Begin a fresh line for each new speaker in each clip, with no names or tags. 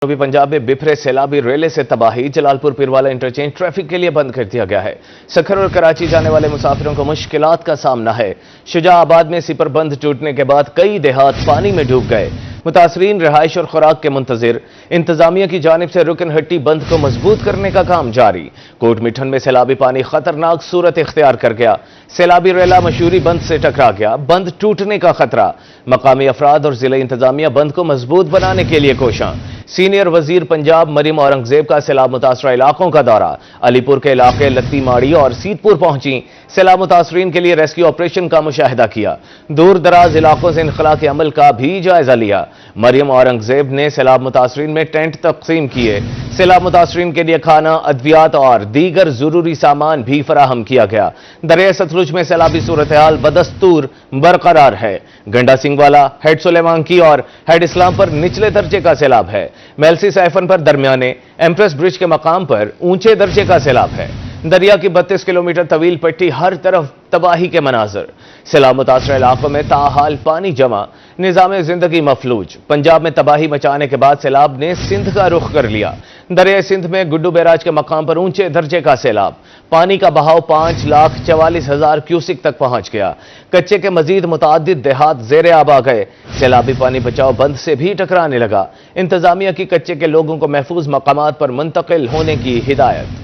जनूबी पंजाब में बिफरे सैलाबी रेले से तबाही। जलालपुर पीरवाला इंटरचेंज ट्रैफिक के लिए बंद कर दिया गया है। सखर और कराची जाने वाले मुसाफिरों को मुश्किलात का सामना है। शुजाआबाद में सिपर बंद टूटने के बाद कई देहात पानी में डूब गए। मुतासरीन रिहाइश और खुराक के मुंतजिर। इंतजामिया की जानिब से रुकन हट्टी बंद को मजबूत करने का काम जारी। कोट मिठन में सैलाबी पानी खतरनाक सूरत इख्तियार कर गया। सैलाबी रेला मशहूरी बंद से टकरा गया। बंद टूटने का खतरा। मकामी अफराद और जिला इंतजामिया बंद को मजबूत बनाने के लिए कोशां। सीनियर वजीर पंजाब मरियम औरंगजेब का सैलाब मुतासरा इलाकों का दौरा। अलीपुर के इलाके लत्ती माड़ी और सीतपुर पहुंची। सैलाब मुतासरीन के लिए रेस्क्यू ऑपरेशन का मुशाहिदा किया। दूर दराज इलाकों से इनखला के अमल का भी जायजा लिया। मरियम औरंगजेब ने सैलाब मुतासरीन में टेंट तकसीम किए। सैलाब मुतासरीन के लिए खाना, अद्वियात और दीगर जरूरी सामान भी फराहम किया गया। दरिया सतलुज में सैलाबी सूरत हाल बदस्तूर बरकरार है। गंडा सिंहवाला, हेड सुलेमान की और हेड इस्लाम पर निचले दर्जे का सैलाब है। मेलसी सैफन पर दरमियाने, एम्प्रेस ब्रिज के मकाम पर ऊंचे दर्जे का सैलाब है। दरिया की 32 किलोमीटर तवील पट्टी, हर तरफ तबाही के मनाजर। सैलाब मुतासर इलाकों में ताहाल पानी जमा, निजाम जिंदगी मफलूज। पंजाब में तबाही मचाने के बाद सैलाब ने सिंध का रुख कर लिया। दरिया सिंध में गुड्डू बैराज के मकाम पर ऊंचे दर्जे का सैलाब। पानी का बहाव 5,44,000 क्यूसिक तक पहुंच गया। कच्चे के मजीद मुतादिद देहात ज़ेरे आब आ गए। सैलाबी पानी बचाओ बंद से भी टकराने लगा। इंतजामिया की कच्चे के लोगों को महफूज मकामात पर मुंतकिल होने की हिदायत।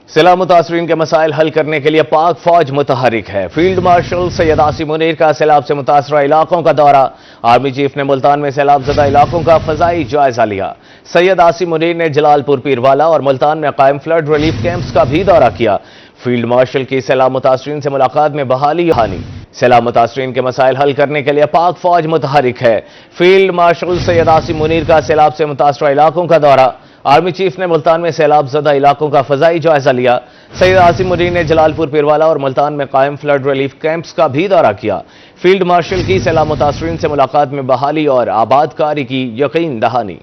सैलाब मुतासरीन के मसाइल हल करने के लिए पाक फौज मुतहरिक है। फील्ड मार्शल सैयद आसिम मुनीर का सैलाब से मुतासरा इलाकों का दौरा। आर्मी चीफ ने मुल्तान में सैलाब ज़दा इलाकों का फजाई जायजा लिया। सैयद आसिम मुनीर ने जलालपुर पीरवाला और मुल्तान में कायम फ्लड रिलीफ कैंप्स का भी दौरा किया। फील्ड मार्शल की सैलाब मुतासरीन से मुलाकात में बहाली हानि। सैलाब मुतासरीन के मसाइल हल करने के लिए पाक फौज मुतहरिक है। फील्ड मार्शल सैयद आसिम मुनीर का सैलाब से मुतासरा इलाकों का दौरा। आर्मी चीफ ने मुल्तान में सैलाब ज़दा इलाकों का फजाई जायजा लिया। सैयद आसिम मुनीर ने जलालपुर पीरवाला और मुल्तान में कायम फ्लड रिलीफ कैंप्स का भी दौरा किया। फील्ड मार्शल की सैलाब मुतासरीन से मुलाकात में बहाली और आबादकारी की यकीन दहानी।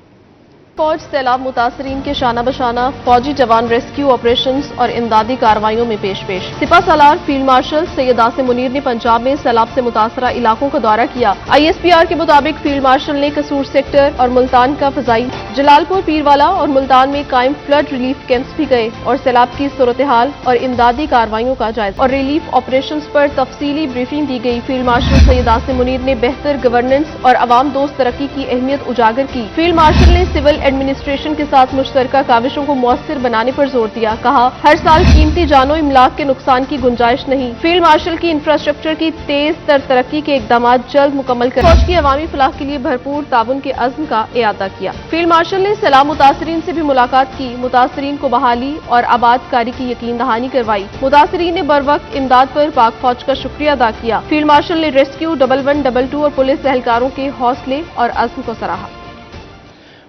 फौज सैलाब मुतासरीन के शाना बशाना फौजी जवान रेस्क्यू ऑपरेशंस और इमदादी कार्रवाइयों में पेश सिपा सालार फील्ड मार्शल सैयद आसिम मुनीर ने पंजाब में सैलाब से मुतासरा इलाकों का दौरा किया। ISPR के मुताबिक फील्ड मार्शल ने कसूर सेक्टर और मुल्तान का फजाई, जलालपुर पीरवाला और मुल्तान में कायम फ्लड रिलीफ कैंप्स भी गए और सैलाब की सूरत हाल और इमदादी कार्रवाइयों का जायजा और रिलीफ ऑपरेशंस पर तफसीली ब्रीफिंग दी गई। फील्ड मार्शल सैयद आसिम मुनीर ने बेहतर गवर्नेंस और अवाम दोस्त तरक्की की अहमियत उजागर की। फील्ड मार्शल ने सिविल एडमिनिस्ट्रेशन के साथ मुश्तरका काविशों को मौसर बनाने पर जोर दिया। कहा, हर साल कीमती जानो इमलाक के नुकसान की गुंजाइश नहीं। फील्ड मार्शल की इंफ्रास्ट्रक्चर की तेज तर तरक्की के इकदाम जल्द मुकम्मल कर फौज की अवामी फलाह के लिए भरपूर ताउन के अज़्म का इयादा किया। फील्ड मार्शल ने सैलाब मुतासरीन से भी मुलाकात की। मुतासरीन को बहाली और आबादकारी की यकीन दहानी करवाई। मुतासरीन ने बर वक्त इमदाद पर पाक फौज का शुक्रिया अदा किया। फील्ड मार्शल ने रेस्क्यू 1122 और पुलिस एहलकारों के हौसले और अज़्म को सराहा।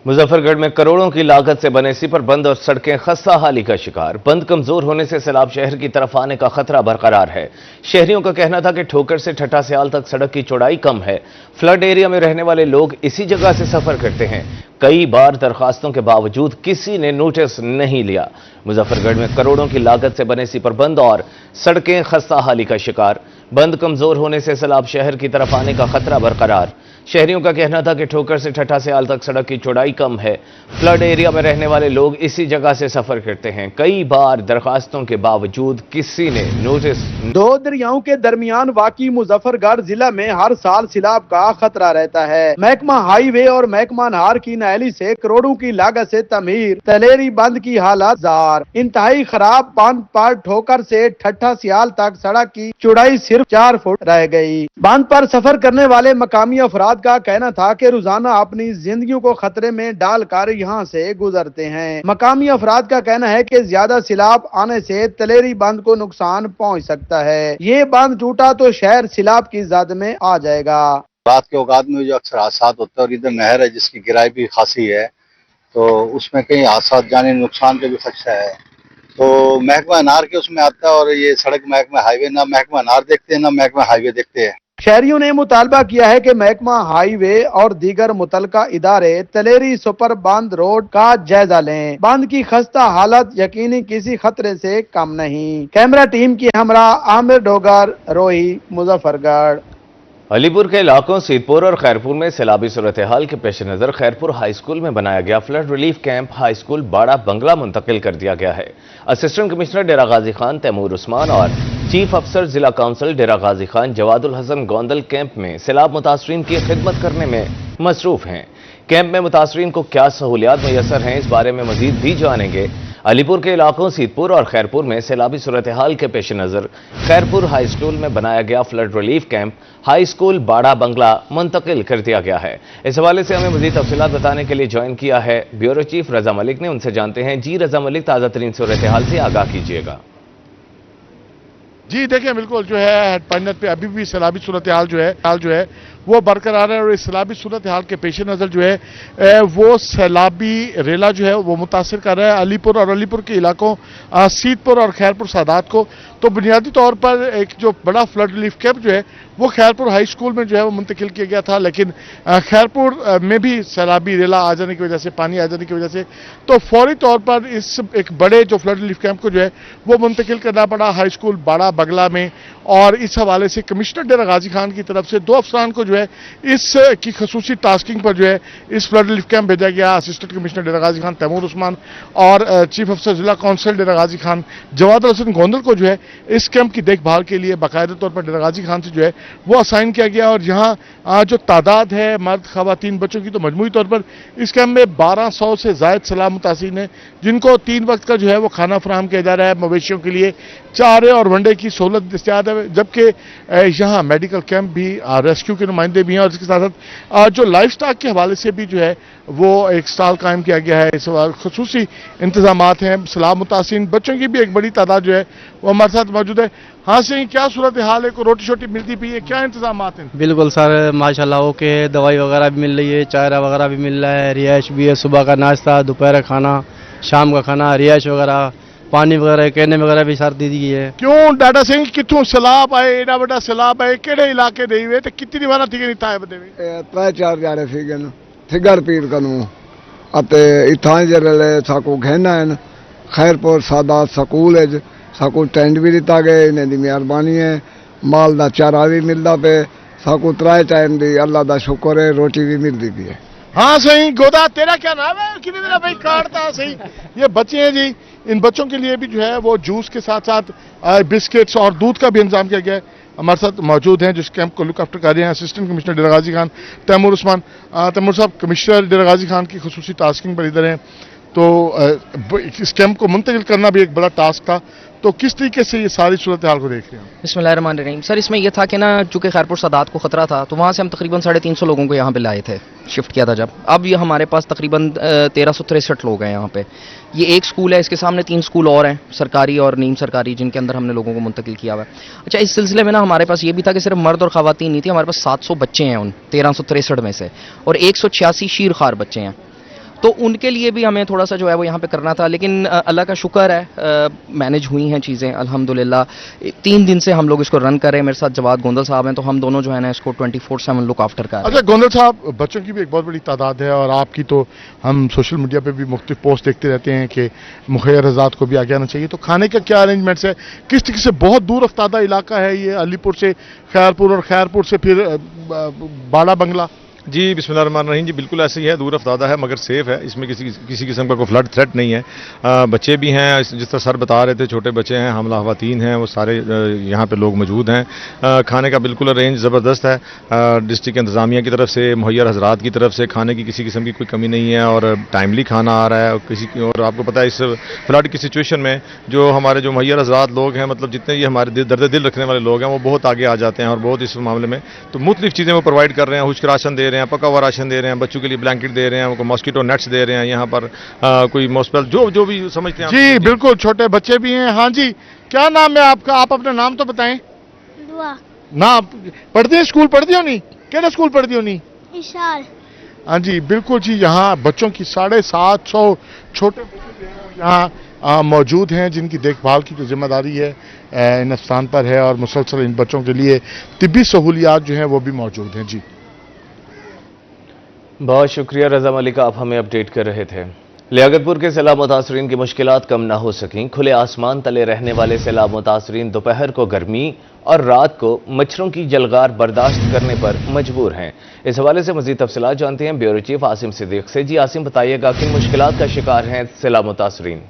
मुजफ्फरगढ़ में करोड़ों की लागत से बने सिपर बंद और सड़कें खस्ता हाली का शिकार। बंद कमजोर होने से सैलाब शहर की तरफ आने का खतरा बरकरार है। शहरियों का कहना था कि ठोकर से ठट्टा स्याल तक सड़क की चौड़ाई कम है। फ्लड एरिया में रहने वाले लोग इसी जगह से सफर करते हैं। कई बार दरखास्तों के बावजूद किसी ने नोटिस नहीं लिया। मुजफ्फरगढ़ में करोड़ों की लागत से बने सिपर बंद और सड़कें खस्ता हाली का शिकार। बंद कमजोर होने से सैलाब शहर की तरफ आने का खतरा बरकरार। शहरियों का कहना था कि ठोकर से ठट्टा स्याल तक सड़क की चौड़ाई कम है। फ्लड एरिया में रहने वाले लोग इसी जगह से सफर करते हैं। कई बार दरखास्तों के बावजूद किसी ने नोटिस।
दो दरियाओं के दरमियान वाक़ई मुजफ्फरगढ़ जिला में हर साल सैलाब का खतरा रहता है। महकमा हाईवे और महकमा नहर की नाली से करोड़ों की लागत से तमीर तलेरी बंद की हालत जार। इंतहाई खराब बांध पर ठोकर से ठट्टा स्याल तक सड़क की चौड़ाई सिर्फ 4 फुट रह गई। बांध पर सफर करने वाले मकामी अफराद का कहना था कि रोजाना अपनी जिंदगियों को खतरे में डालकर यहाँ से गुजरते हैं। मकामी अफराद का कहना है कि ज्यादा सैलाब आने से तलेरी बांध को नुकसान पहुँच सकता है। ये बांध टूटा तो शहर सैलाब की जद में आ जाएगा।
रात के औकात में जो अक्सर हादसा होते हैं और इधर नहर है जिसकी गिराई भी खासी है, तो उसमें कई हादसा जाने नुकसान का भी खदशा है। तो महकमा नार के उसमें आता है और ये सड़क महकमा हाईवे, ना महकमा नार देखते हैं ना महकमा हाईवे देखते हैं।
शहरियों ने मुतालबा किया है कि महकमा हाईवे और दीगर मुतलका इदारे तलेरी सुपर बांध रोड का जायजा लें। बांध की खस्ता हालत यकीनी किसी खतरे से कम नहीं। कैमरा टीम की हमरा आमिर डोगर, रोही, मुजफ्फरगढ़।
अलीपुर के इलाकों सीतपुर और खैरपुर में सैलाबी सूरत हाल के पेश नज़र खैरपुर हाई स्कूल में बनाया गया flood relief camp high school बाड़ा बंगला मुंतकिल कर दिया गया है। असिस्टेंट कमिश्नर डेरा गाजी खान तैमूर उस्मान और चीफ अफसर जिला काउंसिल डेरा गाजी खान जवादुल हसन गोंदल कैंप में सैलाब मुतासरीन की खिदमत करने में मसरूफ हैं। कैंप में मुतासरीन को क्या सहूलियात मैसर हैं, इस बारे में मजीद भी जानेंगे। अलीपुर के इलाकों सीतपुर और खैरपुर में सैलाबी सूरत हाल के पेश नज़र खैरपुर हाई स्कूल में बनाया गया flood relief camp high school बाड़ा बंगला मुंतकिल कर दिया गया है। इस हवाले से हमें मजीद तफसीलात बताने के लिए ज्वाइन किया है ब्यूरो चीफ रजा मलिक ने। उनसे जानते हैं। जी रजा मलिक, ताज़ा तरीन सूरत हाल से आगाह कीजिएगा।
जी देखिए, बिल्कुल जो है हेड पॉइंट पे अभी भी सैलाबी सूरत हाल जो है वो बरकरार है और इस सैलाबी सूरत हाल के पेश नज़र जो है वो सैलाबी रेला जो है वो मुतासर कर रहा है अलीपुर और अलीपुर के इलाकों सीतपुर और खैरपुर सादात को। तो बुनियादी तौर पर एक जो बड़ा फ्लड रिलीफ कैंप जो है वो खैरपुर हाई स्कूल में जो है वो मुंतकिल किया गया था, लेकिन खैरपुर में भी सैलाबी रेला आ जाने की वजह से, पानी आ जाने की वजह से तो फौरी तौर पर इस एक बड़े जो फ्लड रिलीफ कैंप को जो है वो मुंतकिल करना पड़ा हाई स्कूल बाड़ा बंगला में। और इस हवाले से कमिश्नर डेरा गाजी खान की तरफ से 2 अफसरान को जो है इस की खसूसी टास्किंग पर जो है इस फ्लड रिलीफ कैंप भेजा गया। असिस्टेंट कमिश्नर डेरा गाजी खान तैमूर उस्मान और चीफ अफसर जिला काउंसिल डेरा गाजी खान जवादुल हसन गोंदल को जो है इस कैंप की देखभाल के लिए बाकायदा तौर पर डेरा गाजी खान से जो है वो असाइन किया गया। और यहाँ जो तादाद है मर्द खवातीन बच्चों की, तो मजमूई तौर पर इस कैंप में 1200 से ज़ायद सैलाब मुतासिरीन है जिनको 3 वक्त का जो है वो खाना फराहम किया जा रहा है। मवेशियों के लिए चारे और वनडे की सहूलत दस्तयाब है, जबकि यहाँ मेडिकल कैंप भी, रेस्क्यू के नुमाइंदे भी हैं और इसके साथ साथ जो लाइफ स्टॉक के हवाले से भी जो है वो एक स्टॉल कायम किया गया है। इस खसूसी इंतजामात हैं। सैलाब मुतासिरीन बच्चों की भी एक बड़ी तादाद जो है वो हमारे साथ मौजूद है। हाँ से क्या सूरत हाल है, को रोटी शोटी मिलती पी है, क्या इंतजामात हैं?
बिल्कुल सर, माशाल्लाह ओके, दवाई वगैरह भी मिल रही है, चाय वगैरह भी मिल रहा है, रिहाइश भी है, सुबह का नाश्ता, दोपहर का खाना, शाम का खाना, रिहाइश वगैरह, पानी वगैरह, कहने वगैरह भी सर दी गई है।
क्यों डाटा सिंह कितों सैलाब आए, एडा बड़ा सैलाब आए, केड़े इलाके दे हुए ते कितनी बार थी नहीं था बदे में?
3-4 जाने सीगन फिगर पीर करूं अते इथां जरले साको कहना है खैरपुर सादात स्कूल है साको टेंट भी दिता गए, इन्हें दी मेहरबानी है, माल दा चारा भी मिलदा पे, साको 3 टाइम दी अल्लाह दा शुक्र है, रोटी भी मिलती पी है।
हाँ सही। गोदा तेरा क्या नाम है? कितने दिन भाई काटता सही। ये बच्चे हैं जी, इन बच्चों के लिए भी जो है वो जूस के साथ साथ बिस्किट्स और दूध का भी इंतजाम किया गया है। हमारे साथ मौजूद हैं जिस कैंप को लुक आफ्टर कर रहे हैं असिस्टेंट कमिश्नर डेरा गाजी खान तैमूर उस्मान। तैमूर साहब, कमिश्नर डेरा गाजी खान की खसूसी टास्किंग पर इधर हैं, तो इस कैंप को मुंतकिल करना भी एक बड़ा टास्क था, तो किस तरीके से ये सारी सूरत हाल को देख रहे हैं?
बिस्मिल्लाहिर्रहमानिर्रहीम। सर, इसमें यह था कि ना, चूंकि खैरपुर सादात को खतरा था तो वहाँ से हम तकरीबन 350 लोगों को यहाँ पे लाए थे, शिफ्ट किया था जब। अब ये हमारे पास तकरीबन 1363 लोग हैं यहाँ पे। ये एक स्कूल है, इसके सामने 3 स्कूल और हैं, सरकारी और नीम सरकारी, जिनके अंदर हमने लोगों को मुंतकिल किया हुआ है। अच्छा, इस सिलसिले में ना हमारे पास ये भी था कि सिर्फ मर्द और खवातीन नहीं थी, हमारे पास 700 बच्चे हैं उन 1363 में से, और 186 शीरखार बच्चे हैं, तो उनके लिए भी हमें थोड़ा सा जो है वो यहाँ पे करना था। लेकिन अल्लाह का शुक्र है, मैनेज हुई हैं चीज़ें अल्हम्दुलिल्लाह। 3 दिन से हम लोग इसको रन कर रहे हैं। मेरे साथ जवाद गोंदल साहब हैं, तो हम दोनों जो है ना इसको 24/7 लुक आफ्टर कर रहे हैं।
अच्छा गोंदल साहब, बच्चों की भी एक बहुत बड़ी तादाद है और आपकी तो हम सोशल मीडिया पे भी मुख्तलिफ पोस्ट देखते रहते हैं कि मुखैर आज़ाद को भी आगे आना चाहिए, तो खाने का क्या अरेंजमेंट्स है? किस तरीके से बहुत दूर अफ्तादा इलाका है ये, अलीपुर से खैरपुर और खैरपुर से फिर बाड़ा बंगला?
जी बिस्मिल्लाहिर्रहमानिर्रहीम। जी बिल्कुल ऐसे ही है, दूर अफ्तादा है मगर सेफ़ है, इसमें किसी किस्म का कोई फ्लड थ्रेट नहीं है। बच्चे भी हैं, जिस तरह सर बता रहे थे, छोटे बच्चे हैं, हमला खवातीन हैं, वो सारे यहाँ पे लोग मौजूद हैं। खाने का बिल्कुल अरेंज ज़बरदस्त है, डिस्ट्रिक्ट इंतज़ामिया की तरफ से, मुहैया हज़रात की तरफ से खाने की किसी किस्म की कोई कमी नहीं है और टाइमली खाना आ रहा है। और आपको पता है इस फ्लड की सिचुएशन में जो हमारे जो मुहैया हज़रात लोग हैं, मतलब जितने ये हमारे दर्द दिल रखने वाले लोग हैं, वो बहुत आगे आ जाते हैं और बहुत इस मामले में तो मुख्तलिफ चीज़ें वो प्रोवाइड कर रहे हैं। खुश्क राशन दे रहे हैं, पका हुआ राशन दे रहे हैं, बच्चों के लिए ब्लैंकेट दे रहे हैं, उनको मॉस्किटो नेट्स दे रहे हैं, यहाँ पर कोई मॉस्पेल जो भी समझते हैं।
जी बिल्कुल, छोटे बच्चे भी हैं। हाँ जी, क्या नाम है आपका? आप अपना नाम तो बताएं।
दुआ।
ना पढ़ती है, स्कूल पढ़ती हो नहीं? क्या स्कूल पढ़ती हो नहीं?
इशार।
हाँ जी बिल्कुल जी, यहाँ बच्चों की 750 छोटे बच्चे यहाँ मौजूद हैं जिनकी देखभाल की जो जिम्मेदारी है इन स्थान पर है और मुसलसल इन बच्चों के लिए तिब्बी सहूलियात जो हैं वो भी मौजूद हैं। जी
बहुत शुक्रिया रजा मलिक, आप हमें अपडेट कर रहे थे। लियाकतपुर के सैलाब मुतासरीन की मुश्किलात कम न हो सकें। खुले आसमान तले रहने वाले सैलाब मुतासरीन दोपहर को गर्मी और रात को मच्छरों की जलगार बर्दाश्त करने पर मजबूर हैं। इस हवाले से मजीद तफसीलात जानते हैं ब्यूरो चीफ आसिम सिद्दीक से। जी आसिम, बताइएगा किन मुश्किलात का शिकार हैं सैलाब मुतासरीन?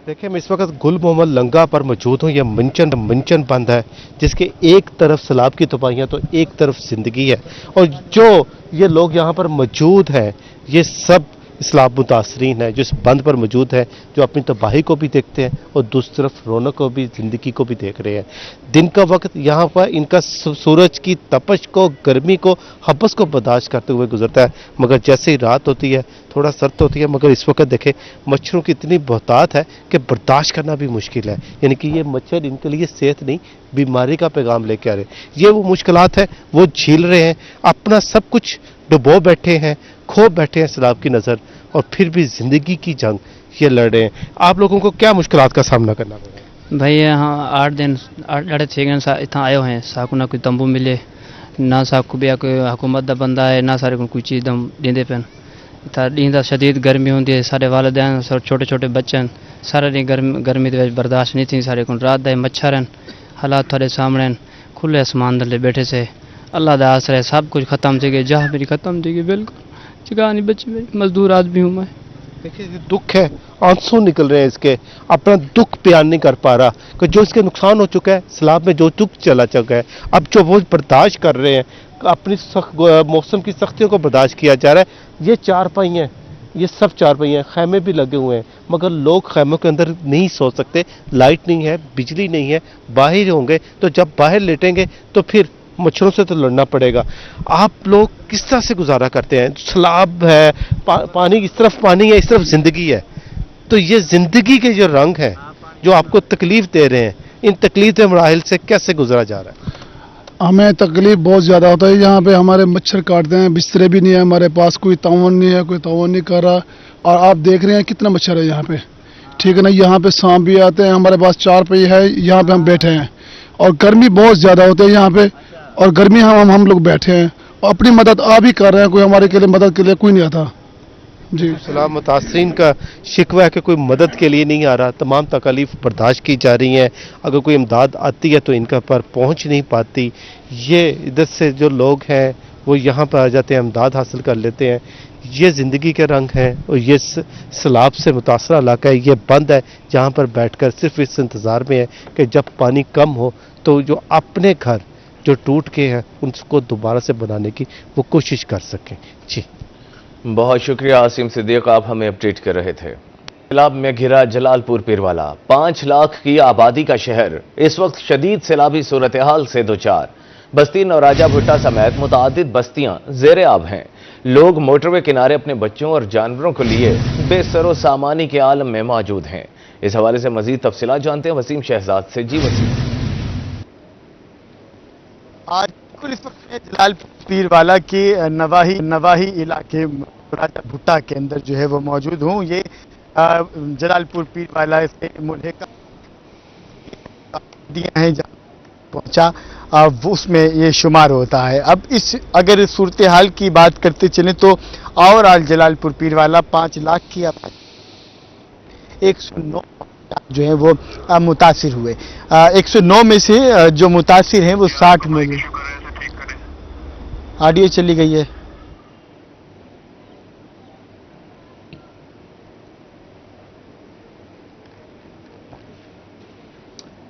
देखिए, मैं इस वक्त गुल मोहम्मद लंगा पर मौजूद हूँ। यह मंचन बंद है, जिसके एक तरफ सैलाब की तबाहियाँ तो एक तरफ जिंदगी है। और जो ये लोग यहाँ पर मौजूद हैं, ये सब सैलाब मुतासरीन है जो इस बंद पर मौजूद है, जो अपनी तबाही को भी देखते हैं और दूसरी तरफ रौनक को भी, जिंदगी को भी देख रहे हैं। दिन का वक्त यहाँ पर इनका सूरज की तपश को, गर्मी को, हबस को बर्दाश्त करते हुए गुजरता है, मगर जैसे ही रात होती है थोड़ा सर्द होती है। मगर इस वक्त देखें, मच्छरों की इतनी बहुतात है कि बर्दाश्त करना भी मुश्किल है। यानी कि ये मच्छर इनके लिए सेहत नहीं, बीमारी का पैगाम लेके आ रहे हैं। ये वो मुश्किलात है वो झेल रहे हैं, अपना सब कुछ डुबो बैठे हैं, खो बैठे हैं सैलाब की नज़र, और फिर भी ज़िंदगी की जंग ये लड़ रहे हैं। आप लोगों को क्या मुश्किलात का सामना करना पड़ रहा है?
भाई यहाँ 8-6 इतना आए हुए हैं, साकू ना कोई तंबू मिले, ना साकू भी कोई हुकूमत का बंदा है, ना सारे को कोई चीज़ दम देंदे पे। ॾींदा शदीद गर्मी होंदी है, सारे वालिदैन छोटे छोटे बच्चे हैं, सारा ॾींहुं गर्मी दे विच बर्दाश्त नहीं थी सारे को। रात दे मच्छर हैं, हालात थोड़े सामने हैं, खुले आसमान थले बैठे से अल्लाह दा आसरा है, सब कुछ खत्म थी गई, जहाँ मेरी खत्म थी गई, बिल्कुल जगह नहीं बची मेरी। मजदूर आदमी हूँ मैं।
देखिए, ये दुख है, आंसू निकल रहे हैं इसके, अपना दुख बयान नहीं कर पा रहा कि जो इसके नुकसान हो चुका है, सैलाब में जो दुख चला चुका है, अब जो वो बर्दाश्त कर रहे हैं, अपनी मौसम की सख्तियों को बर्दाश्त किया जा रहा है। ये चारपाई हैं, ये सब चारपाई हैं, खैमे भी लगे हुए हैं, मगर लोग खैमों के अंदर नहीं सो सकते, लाइट नहीं है, बिजली नहीं है, बाहर होंगे तो जब बाहर लेटेंगे तो फिर मच्छरों से तो लड़ना पड़ेगा। आप लोग किस तरह से गुजारा करते हैं? सैलाब है, पानी, इस तरफ पानी है, इस तरफ जिंदगी है, तो ये जिंदगी के जो रंग हैं जो आपको तकलीफ दे रहे हैं, इन तकलीफ के मराहिल से कैसे गुजरा जा रहा है?
हमें तकलीफ बहुत ज़्यादा होता है। यहाँ पे हमारे मच्छर काटते हैं, बिस्तरे भी नहीं है हमारे पास, कोई तावन नहीं है, कोई तावन नहीं कर रहा। और आप देख रहे हैं कितना मच्छर है यहाँ पे, ठीक है ना। यहाँ पे सांप भी आते हैं, हमारे पास चारपाई है, यहाँ पे हम बैठे हैं, और गर्मी बहुत ज़्यादा होती है यहाँ पे, और गर्मी हम लोग बैठे हैं, और अपनी मदद आप ही कर रहे हैं, कोई हमारे के लिए मदद के लिए कोई नहीं आता जी।
सैलाब मुतासरीन का शिकवा है कि कोई मदद के लिए नहीं आ रहा, तमाम तकलीफ बर्दाश्त की जा रही हैं, अगर कोई इमदाद आती है तो इनका पर पहुंच नहीं पाती। ये इधर से जो लोग हैं वो यहाँ पर आ जाते हैं, इमदाद हासिल कर लेते हैं। ये ज़िंदगी के रंग हैं, और ये सैलाब से मुतासरा इलाका है, ये बंद है, जहाँ पर बैठकर सिर्फ इस इंतज़ार में है कि जब पानी कम हो तो जो अपने घर जो टूट के हैं उनको दोबारा से बनाने की वो कोशिश कर सकें। जी,
बहुत शुक्रिया आसिम सिद्दीक, आप हमें अपडेट कर रहे थे। सैलाब में घिरा जलालपुर पीरवाला, 5 लाख की आबादी का शहर इस वक्त शदीद सैलाबी सूरत हाल से दो चार। बस्ती नौराजा भुट्टा समेत मुतादिद बस्तियां ज़ेरे आब हैं। लोग मोटरवे किनारे अपने बच्चों और जानवरों को लिए बेसरो सामानी के आलम में मौजूद हैं। इस हवाले से मजीद तफसीलात जानते हैं वसीम शहजाद से। जी वसीम।
आज इस वक्त जलालपुर पीरवाला के नवाही इलाके राजा भुट्टा के अंदर जो है वो मौजूद हूँ। ये जलालपुर पीरवाला से मुल्हिका हैं जहाँ पहुँचा वो उसमें ये शुमार होता है। अब अगर सूरत हाल की बात करते चलें तो ओवरऑल जलालपुर पीरवाला 5 लाख की 109 जो है वो मुतासिर हुए। 109 में से जो मुतासिर हैं वो 60 में गए। ऑडियो चली गई है।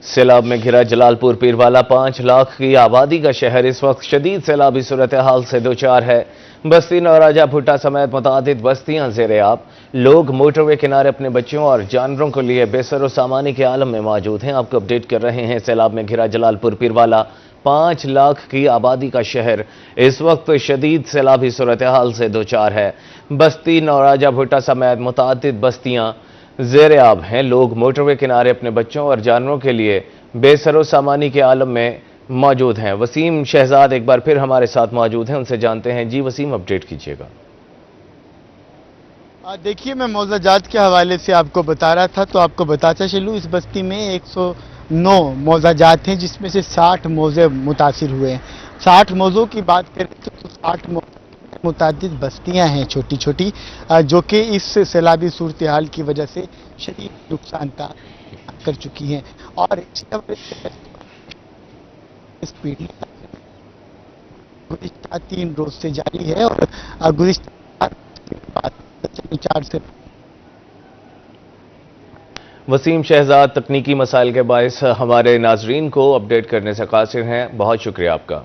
सैलाब में घिरा जलालपुर पीरवाला, 5 लाख की आबादी का शहर इस वक्त शदीद सैलाबी सूरत हाल से दो चार है। बस्ती नौराजा भुट्टा समेत मुतादिद बस्तियां ज़ेरे आब। लोग मोटरवे किनारे अपने बच्चों और जानवरों को लिए बेसरो सामानी के आलम में मौजूद हैं। आपको अपडेट कर रहे हैं। सैलाब में घिरा जलालपुर पीरवाला, 5 लाख की आबादी का शहर इस वक्त शदीद सैलाबी सूरत हाल से दो चार है। बस्ती नौराजा भुट्टा समेत मुतादिद बस्तियां ज़ेरे आब हैं। लोग मोटरवे किनारे अपने बच्चों और जानवरों के लिए बेसरो सामानी के आलम में मौजूद हैं। वसीम शहजाद एक बार फिर हमारे साथ मौजूद हैं, उनसे जानते हैं। जी वसीम, अपडेट कीजिएगा।
देखिए, मैं मौज़ाजात के हवाले से आपको बता रहा था, तो आपको बताता चलूँ इस बस्ती में 109 मौज़ाजात हैं, जिसमें से 60 मौज़े मुतासिर हुए हैं। 60 मौज़ों की बात करें तो 60 मुतअद्दिद बस्तियां हैं छोटी छोटी जो कि इस सैलाबी सूरत-ए-हाल की वजह से शदीद नुकसान का कर चुकी हैं और स्पीड गुज़िश्ता 3 रोज से जारी है और गुज़िश्ता 4 से
वसीम शहजाद तकनीकी मसाइल के बायस हमारे नाजरीन को अपडेट करने से कासिर हैं, बहुत शुक्रिया आपका।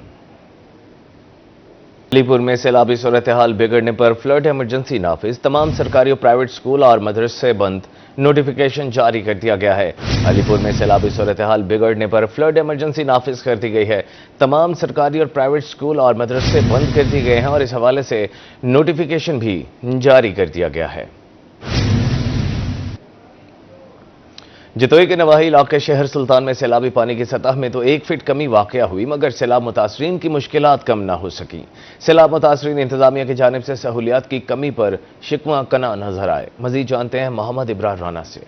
अलीपुर में सैलाबी सूरत हाल बिगड़ने पर फ्लड इमरजेंसी नाफिज, तमाम सरकारी और प्राइवेट स्कूल और मदरसे बंद, नोटिफिकेशन जारी कर दिया गया है। अलीपुर में सैलाबी सूरत हाल बिगड़ने पर फ्लड इमरजेंसी नाफिज कर दी गई है, तमाम सरकारी और प्राइवेट स्कूल और मदरसे बंद कर दिए गए हैं और इस हवाले से नोटिफिकेशन भी जारी कर दिया गया है। जतोई के नवाही इलाके शहर सुल्तान में सैलाबी पानी की सतह में तो 1 फीट कमी वाक़या हुई, मगर सैलाब मुतासरीन की मुश्किलात कम ना हो सकी। सैलाब मुतासरीन इंतजामिया की जानिब से सहूलियात की कमी पर शिकवा कना नजर आए। मजीद जानते हैं मोहम्मद इब्रार राना से।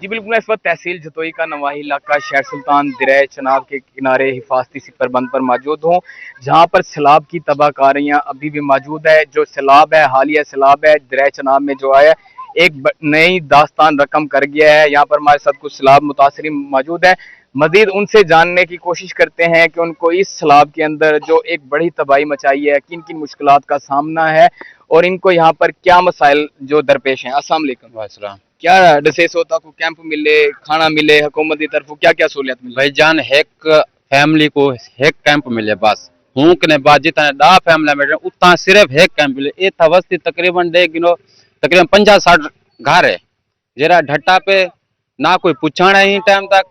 जी बिल्कुल, इस वक्त तहसील जतोई का नवाही इलाका शहर सुल्तान दरिया चनाब के किनारे हिफाजती सिपरबंद पर मौजूद हूँ, जहाँ पर सैलाब की तबाहकारियाँ अभी भी मौजूद है। जो सैलाब है, हालिया सैलाब है दरिया चनाब में जो आया, एक नई दास्तान रकम कर गया है। यहाँ पर हमारे साथ कुछ सैलाब मुतासरीन मौजूद है, मजीद उनसे जानने की कोशिश करते हैं कि उनको इस सैलाब के अंदर जो एक बड़ी तबाही मचाई है, किन किन मुश्किलात का सामना है और इनको यहाँ पर क्या मसाइल जो दरपेश हैं। अस्सलाम वालेकुम।
वालेकुम।
क्या डिसेस होता को कैंप मिले, खाना मिले, हुकूमत की तरफ क्या क्या सहूलियत मिले?
भाईजान एक फैमिली को एक कैंप मिले बस, हूक ने बाद जितना 10 फैमिली मिले उतना सिर्फ एक कैंप मिले। ये थवस्ती तकरीबन तकरीबन 50-60 घर है जरा ढट्टा पे, ना कोई पूछाना ही टाइम तक,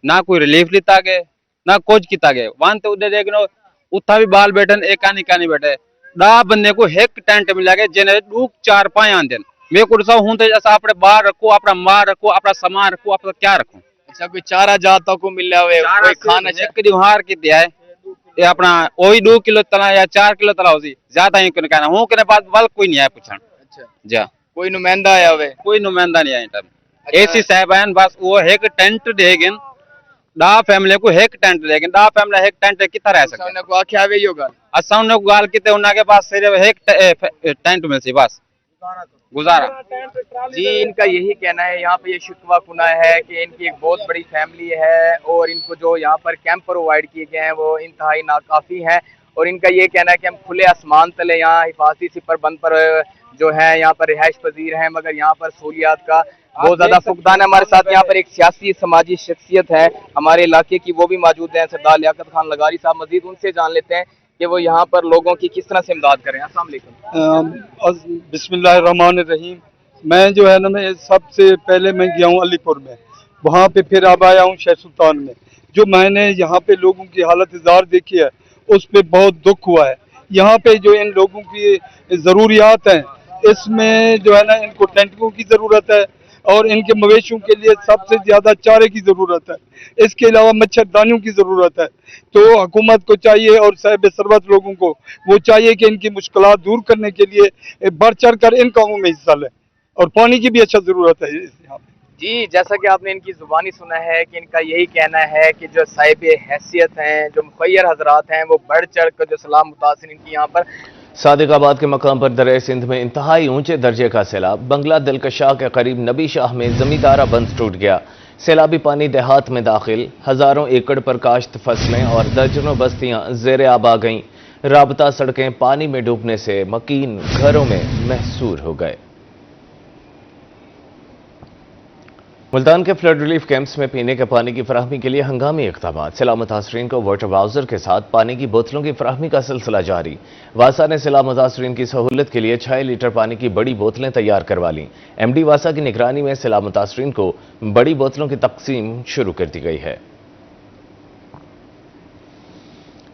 ना कोई रिलीफ लेता गए, ना कुछ किता गए। वहां तो उधर देखो उतना भी बाल बैठन एक आनी बैठे 10 बंदे को एक टेंट मिला गया जिन्हें 4-5 आंदे मैं कुछ हूं तो जैसा अपने बाहर रखो, अपना मार रखो, अपना सामान रखो, अपना क्या रखो।
अच्छा, कोई चारा जाता को मिला हुए, कोई खाना
चक्री हार की दिया है ये अपना वही 2 किलो तला या 4 किलो तला उसी ज्यादा ही कहना हूँ के बाद बल कोई नहीं आया पूछा।
अच्छा
जा
कोई नुमाइंदा आया हुए?
कोई नुमाइंदा नहीं आया टाइम। एसी साहब आए बस वो एक टेंट देगिन 10 फैमिली को एक टेंट देगिन 10 फैमिली एक टेंट कितना रह सकते
उन्होंने को आख्या वे यो गल
असा उन्हें को गाल किते उन्हें के पास सिर्फ एक टेंट मिल सी बस गुजारा।
जी इनका यही कहना है, यहाँ पे ये शिकवा कुना है कि इनकी एक बहुत बड़ी फैमिली है और इनको जो यहाँ पर कैंप प्रोवाइड किए गए हैं वो इंतहाई नाकाफी हैं और इनका ये कहना है कि हम खुले आसमान तले यहाँ हिफाजती सिपरबंद पर जो है यहाँ पर रिहाइश पजीर हैं, मगर यहाँ पर सहूलियात का बहुत ज्यादा फुकदान है। हमारे साथ यहाँ पर एक सियासी समाजी शख्सियत है हमारे इलाके की, वो भी मौजूद है, सरदार लियाकत खान लगारी साहब। मजीद उनसे जान लेते हैं कि वो यहाँ पर लोगों की किस तरह से इमदाद करें। अस्सलाम वालेकुम।
बिस्मिल्लाहिर्रहमानिर्रहीम। मैं जो है ना मैं सबसे पहले मैं गया हूँ अलीपुर में, वहाँ पे फिर अब आया हूँ शहर सुल्तान में। जो मैंने यहाँ पे लोगों की हालत जार देखी है उस पर बहुत दुख हुआ है। यहाँ पे जो इन लोगों की ज़रूरियात हैं इसमें जो है ना इनको टेंटों की ज़रूरत है और इनके मवेशियों के लिए सबसे ज़्यादा चारे की ज़रूरत है, इसके अलावा मच्छरदानियों की ज़रूरत है। तो हुकूमत को चाहिए और साहिब सरबत लोगों को वो चाहिए कि इनकी मुश्किलात दूर करने के लिए बढ़ चढ़ कर इन कामों में हिस्सा लें और पानी की भी अच्छा ज़रूरत है यहाँ पे।
जी जैसा कि आपने इनकी जुबानी सुना है कि इनका यही कहना है कि जो साहिब हैसियत हैं, जो मुखैर हजरात हैं, वो बढ़ चढ़ कर जो सलाम मुतासिरीन की यहाँ पर
सादिकाबाद के मकाम पर दरिया सिंध में इंतहाई ऊंचे दर्जे का सैलाब, बंगला दिलकशाह के करीब नबी शाह में जमींदारा बंद टूट गया। सैलाबी पानी देहात में दाखिल, हजारों एकड़ पर काश्त फसलें और दर्जनों बस्तियां ज़ेरे आब आ गईं। राबता सड़कें पानी में डूबने से मकीन घरों में महसूर हो गए। मुल्तान के फ्लड रिलीफ कैंप्स में पीने के पानी की फराहमी के लिए हंगामी इक़दाम। सैलाब मुतासरीन को वाटर बाउजर के साथ पानी की बोतलों की फराहमी का सिलसिला जारी। वासा ने सैलाब मुतासरीन की सहूलत के लिए 6 लीटर पानी की बड़ी बोतलें तैयार करवा लीं। MD वासा की निगरानी में सैलाब मुतासरीन को बड़ी बोतलों की तकसीम शुरू कर दी गई है।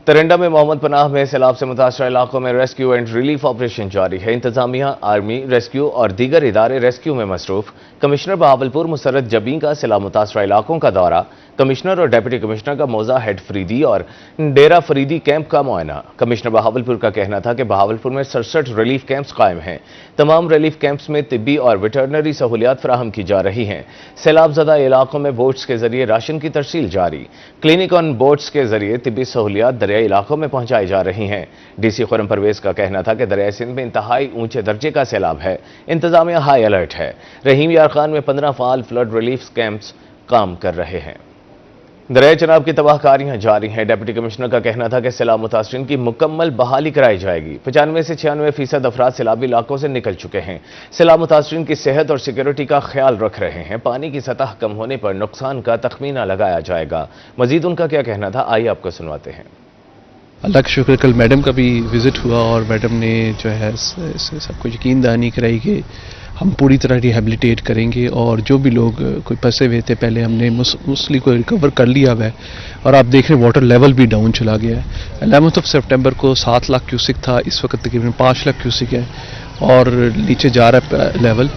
तरंडा में मोहम्मद पनाह में सैलाब से मुतासरा इलाकों में रेस्क्यू एंड रिलीफ ऑपरेशन जारी है। इंतजामिया, आर्मी, रेस्क्यू और दीगर इदारे रेस्क्यू में मसरूफ। कमिश्नर बहावलपुर मुसरत जबीं का सैलाब मुतासरा इलाकों का दौरा, कमिश्नर और डिप्टी कमिश्नर का मौजा हेड फरीदी और डेरा फरीदी कैंप का मुआयना। कमिश्नर बहावलपुर का कहना था कि बहावलपुर में 67 रिलीफ कैंप्स कायम हैं। तमाम रिलीफ कैंप्स में तिब्बी और वेटरनरी सहूलियात फराहम की जा रही हैं। सैलाब ज़दा इलाकों में बोट्स के जरिए राशन की तरसील जारी। क्लिनिक ऑन बोट्स के जरिए तिब्बी सहूलियात दरियाई कई इलाकों में पहुंचाई जा रही हैं। डीसी खुर्रम परवेज का कहना था कि दरियाए सिंध में इंतहाई ऊंचे दर्जे का सैलाब है, इंतजामिया हाई अलर्ट है। रहीम यार खान में 15 फाल फ्लड रिलीफ कैंप्स काम कर रहे हैं। दरियाए चनाब की तबाहकारियां जारी हैं। डिप्टी कमिश्नर का कहना था कि सैलाब मुतासरीन की मुकम्मल बहाली कराई जाएगी। 95 से 96% अफराद सैलाबी इलाकों से निकल चुके हैं। सैलाब मुतासरीन की सेहत और सिक्योरिटी का ख्याल रख रहे हैं। पानी की सतह कम होने पर नुकसान का तखमीना लगाया जाएगा। मजीद उनका क्या कहना था, आइए आपको सुनवाते हैं।
अल्लाह का शुक्र, कल मैडम का भी विज़िट हुआ और मैडम ने जो है सबको यकीन दहानी कराई कि हम पूरी तरह रिहेबिलिटेट करेंगे और जो भी लोग कोई फंसे हुए थे पहले हमने मोस्टली को रिकवर कर लिया हुआ है। और आप देख रहे हैं वाटर लेवल भी डाउन चला गया है। 11 सितंबर को 7 लाख क्यूसिक था, इस वक्त तकरीबन 5 लाख क्यूसिक है और नीचे जा रहा है लेवल।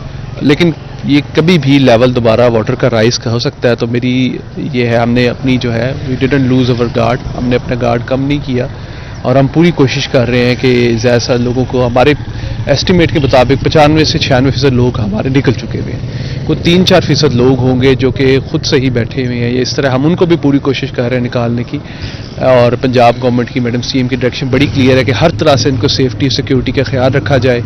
लेकिन ये कभी भी लेवल दोबारा वाटर का राइज का हो सकता है। तो मेरी ये है, हमने अपनी जो है we didn't lose our guard, हमने अपना गार्ड कम नहीं किया और हम पूरी कोशिश कर रहे हैं कि ज़्यादा लोगों को, हमारे एस्टिमेट के मुताबिक 95 से 96% लोग हमारे निकल चुके हुए हैं। कोई 3-4% लोग होंगे जो कि खुद से ही बैठे हुए हैं। ये इस तरह हम उनको भी पूरी कोशिश कर रहे हैं निकालने की। और पंजाब गवर्नमेंट की मैडम सीएम की डायरेक्शन बड़ी क्लियर है कि हर तरह से इनको सेफ्टी सिक्योरिटी का ख्याल रखा जाए।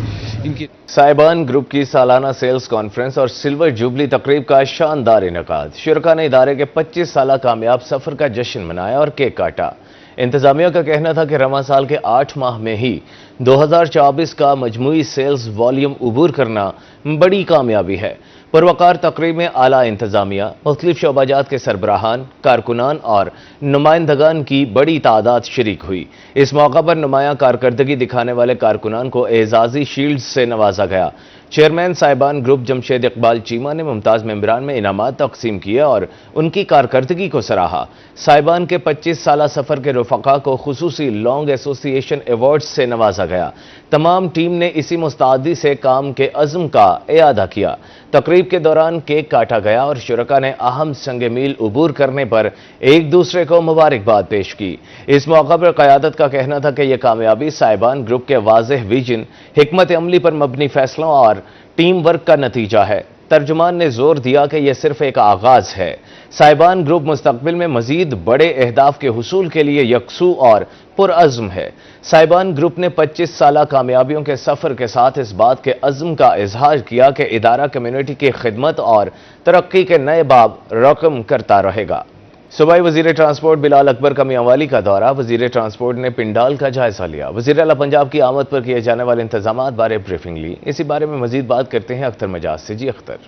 इनकी
साहिबान ग्रुप की सालाना सेल्स कॉन्फ्रेंस और सिल्वर जुबली तकरीब का शानदार इनेकाद। शुरका ने इदारे के 25 साल कामयाब सफर का जश्न मनाया और केक काटा। इंतजामिया का कहना था कि रवां साल के 8 माह में ही 2024 का मजमूई सेल्स वॉल्यूम उबूर करना बड़ी कामयाबी है। पुरवकार तकरीब में आला इंतजामिया, मुख्तलिफ शोबाजात के सरबराहान, कारकुनान और नुमाइंदगान की बड़ी तादाद शरीक हुई। इस मौका पर नुमाया कारकर्दगी दिखाने वाले कारकुनान को एजाजी शील्ड से नवाजा गया। चेयरमैन साहिबान ग्रुप जमशेद इकबाल चीमा ने मुमताज मेंबरान में इनामात तकसीम किए और उनकी कारकर्दगी को सराहा। साहिबान के 25 साल सफर के रफका को खुसूसी लॉन्ग एसोसिएशन अवार्ड से नवाजा गया। तमाम टीम ने इसी मुस्तैदी से काम के अज़्म का इयादा किया। तकरीब के दौरान केक काटा गया और शुरका ने अहम संगे मील उबूर करने पर एक दूसरे को मुबारकबाद पेश की। इस मौका पर क़यादत का कहना था कि यह कामयाबी साहिबान ग्रुप के वाज़ेह विजन, हिकमत अमली पर मबनी फैसलों और टीम वर्क का नतीजा है। तर्जुमान ने जोर दिया कि यह सिर्फ एक आगाज है। साहिबान ग्रुप मुस्तकबिल में मजीद बड़े अहदाफ के हुसूल के लिए यकसू और पुरअज़्म है। साहिबान ग्रुप ने 25 साल कामयाबियों के सफर के साथ इस बात के अज़्म का इजहार किया कि इदारा कम्युनिटी की खिदमत और तरक्की के नए बाब रकम करता रहेगा। सूबाई वजीर ट्रांसपोर्ट बिलाल अकबर का मियांवाली का दौरा। वजीर ट्रांसपोर्ट ने पिंडाल का जायजा लिया। वजीर आला पंजाब की आमद पर किए जाने वाले इंतजामात बारे ब्रीफिंग ली। इसी बारे में मजीद बात करते हैं अख्तर मजाज से। जी अख्तर।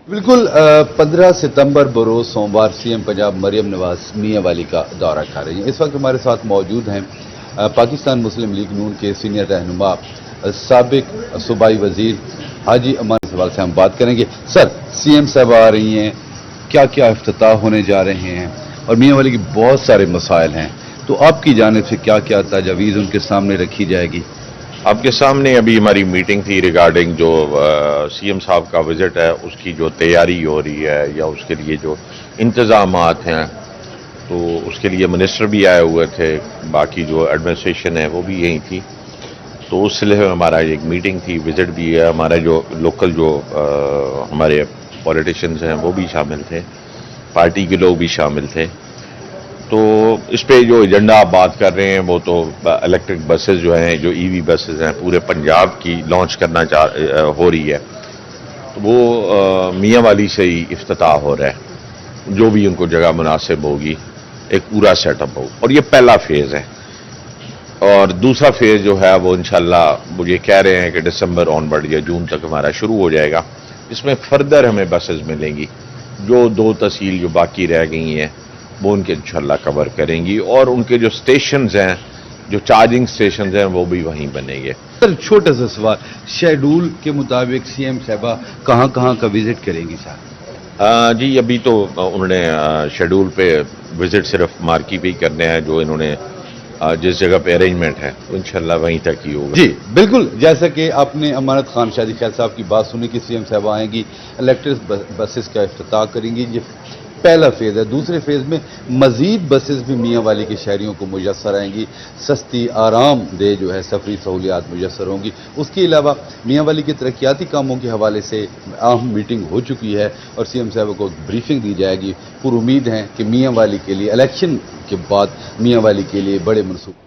बिल्कुल, 15 सितंबर बरोज सोमवार सीएम पंजाब मरियम नवाज मियांवाली का दौरा कर रही हैं। इस वक्त हमारे साथ मौजूद हैं पाकिस्तान मुस्लिम लीग नून के सीनियर रहनुमा साबिक सूबाई वजीर हाजी अमान सवाल से हम बात करेंगे। सर, सीएम साहब आ रही हैं, क्या क्या इफ्तिताह होने जा रहे हैं और मियांवाली की बहुत सारे मसाइल हैं, तो आपकी जानिब से क्या क्या तजावीज़ उनके सामने रखी जाएगी?
आपके सामने अभी हमारी मीटिंग थी रिगार्डिंग जो सीएम साहब का विजिट है, उसकी जो तैयारी हो रही है या उसके लिए जो इंतजामात हैं, तो उसके लिए मिनिस्टर भी आए हुए थे, बाकी जो एडमिनिस्ट्रेशन है वो भी यहीं थी। तो उस सिलसिले में हमारा एक मीटिंग थी, विजिट भी है। हमारे जो लोकल जो हमारे पॉलिटिशियंस हैं वो भी शामिल थे, पार्टी के लोग भी शामिल थे। तो इस पे जो एजेंडा आप बात कर रहे हैं वो तो इलेक्ट्रिक बसेस जो हैं, जो ईवी बसेस हैं, पूरे पंजाब की लॉन्च करना हो रही है। तो वो मियांवाली से ही इफ्तिताह हो रहा है। जो भी उनको जगह मुनासिब होगी एक पूरा सेटअप हो, और ये पहला फेज़ है। और दूसरा फेज़ जो है वो इंशाल्लाह मुझे कह रहे हैं कि दिसंबर ऑनवर्ड या जून तक हमारा शुरू हो जाएगा। इसमें फर्दर हमें बसेस मिलेंगी, जो 2 तहसील जो बाकी रह गई हैं वो उनके इंशाल्लाह कवर करेंगी, और उनके जो स्टेशंस हैं, जो चार्जिंग स्टेशंस हैं, वो भी वहीं बनेंगे।
सर, छोटा सा सवाल, शेड्यूल के मुताबिक सीएम साहबा कहाँ कहाँ का विजिट करेंगी साहब?
जी, अभी तो उन्होंने शेड्यूल पे विजिट सिर्फ मार्की पे ही करने हैं, जो इन्होंने जिस जगह पे अरेंजमेंट है वो इंशाल्लाह वहीं तक ही होगा।
जी बिल्कुल, जैसा कि आपने अमानत खान शादी खैर साहब की बात सुनी कि सीएम साहब आएंगी, इलेक्ट्रिक बसेस का इफ्तिताह करेंगी। پہلا فیز ہے. دوسرے فیز میں مزید بسز بھی میاں والی کے شہریوں کو میسر آئیں گی, سستی آرام دہ جو ہے سفری سہولیات میسر ہوں گی. اس کے علاوہ میاں والی کے ترقیاتی کاموں کے حوالے سے اہم میٹنگ ہو چکی ہے اور سی ایم صاحب کو بریفنگ دی جائے گی. پر امید ہیں کہ میاں والی کے لیے الیکشن کے بعد میاں والی کے لیے بڑے منصوبے